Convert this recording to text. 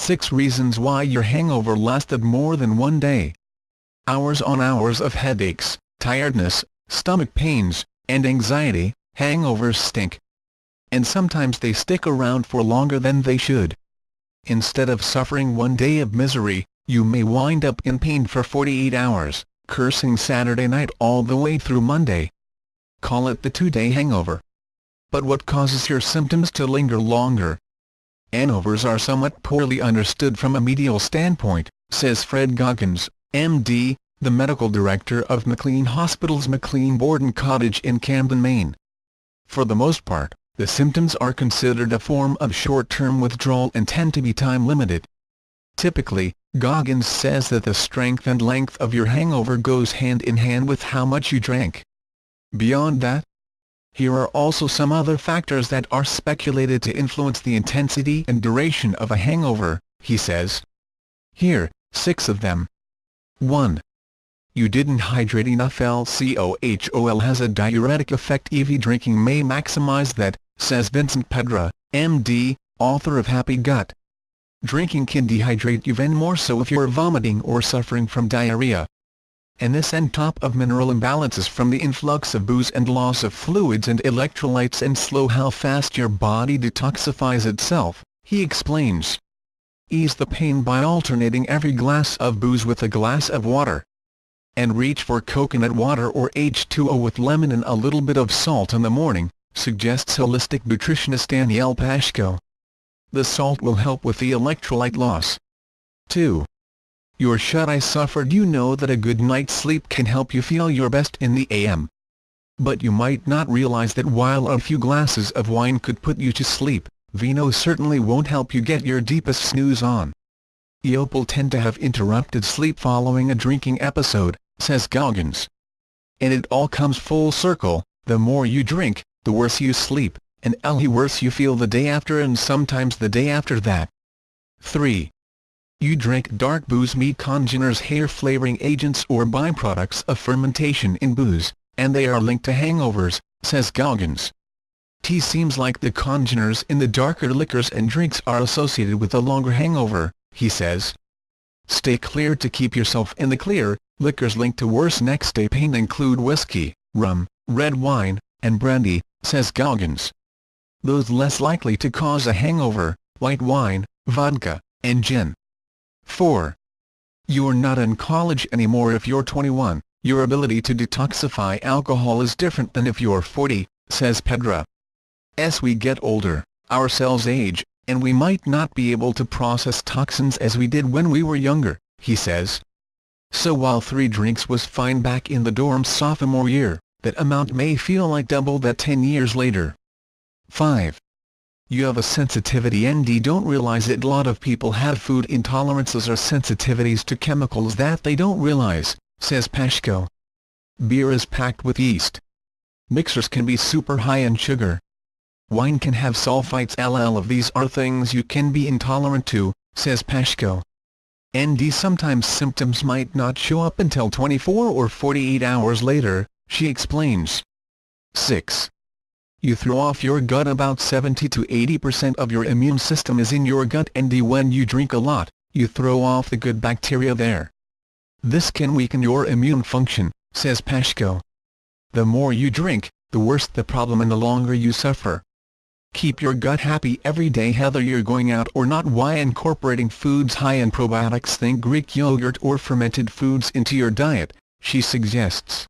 6 reasons why your hangover lasted more than one day. Hours on hours of headaches, tiredness, stomach pains, and anxiety. Hangovers stink. And sometimes they stick around for longer than they should. Instead of suffering one day of misery, you may wind up in pain for 48 hours, cursing Saturday night all the way through Monday. Call it the 2-day hangover. But what causes your symptoms to linger longer? Hangovers are somewhat poorly understood from a medical standpoint, says Fred Goggins, MD, the medical director of McLean Hospital's McLean Borden Cottage in Camden, Maine. For the most part, the symptoms are considered a form of short-term withdrawal and tend to be time-limited. Typically, Goggins says that the strength and length of your hangover goes hand-in-hand with how much you drank. Beyond that, here are also some other factors that are speculated to influence the intensity and duration of a hangover, he says. Here, 6 of them. 1. You didn't hydrate enough. Alcohol has a diuretic effect. EV drinking may maximize that, says Vincent Pedra, MD, author of Happy Gut. Drinking can dehydrate you even more so if you're vomiting or suffering from diarrhea. And this on top of mineral imbalances from the influx of booze and loss of fluids and electrolytes and slow how fast your body detoxifies itself, he explains. Ease the pain by alternating every glass of booze with a glass of water. And reach for coconut water or H2O with lemon and a little bit of salt in the morning, suggests holistic nutritionist Danielle Pashko. The salt will help with the electrolyte loss. 2. You're shut-eye suffered. You know that a good night's sleep can help you feel your best in the AM. But you might not realize that while a few glasses of wine could put you to sleep, vino certainly won't help you get your deepest snooze on. You'll tend to have interrupted sleep following a drinking episode, says Goggins. And it all comes full circle. The more you drink, the worse you sleep, and the worse you feel the day after and sometimes the day after that. 3. You drink dark booze. Meat congeners, hair flavoring agents or byproducts of fermentation in booze, and they are linked to hangovers, says Goggins. Tea seems like the congeners in the darker liquors and drinks are associated with a longer hangover, he says. Stay clear to keep yourself in the clear. Liquors linked to worse next-day pain include whiskey, rum, red wine, and brandy, says Goggins. Those less likely to cause a hangover, white wine, vodka, and gin. 4. You're not in college anymore. If you're 21, your ability to detoxify alcohol is different than if you're 40, says Pedra. As we get older, our cells age, and we might not be able to process toxins as we did when we were younger, he says. So while 3 drinks was fine back in the dorm's sophomore year, that amount may feel like double that 10 years later. 5. You have a sensitivity and don't realize it. A lot of people have food intolerances or sensitivities to chemicals that they don't realize, says Pashko. Beer is packed with yeast. Mixers can be super high in sugar. Wine can have sulfites. All of these are things you can be intolerant to, says Pashko. Sometimes symptoms might not show up until 24 or 48 hours later, she explains. 6. You throw off your gut. About 70 to 80% of your immune system is in your gut, and when you drink a lot, you throw off the good bacteria there. This can weaken your immune function, says Pashko. The more you drink, the worse the problem and the longer you suffer. Keep your gut happy every day whether you're going out or not. Why incorporating foods high in probiotics, think Greek yogurt or fermented foods, into your diet, she suggests.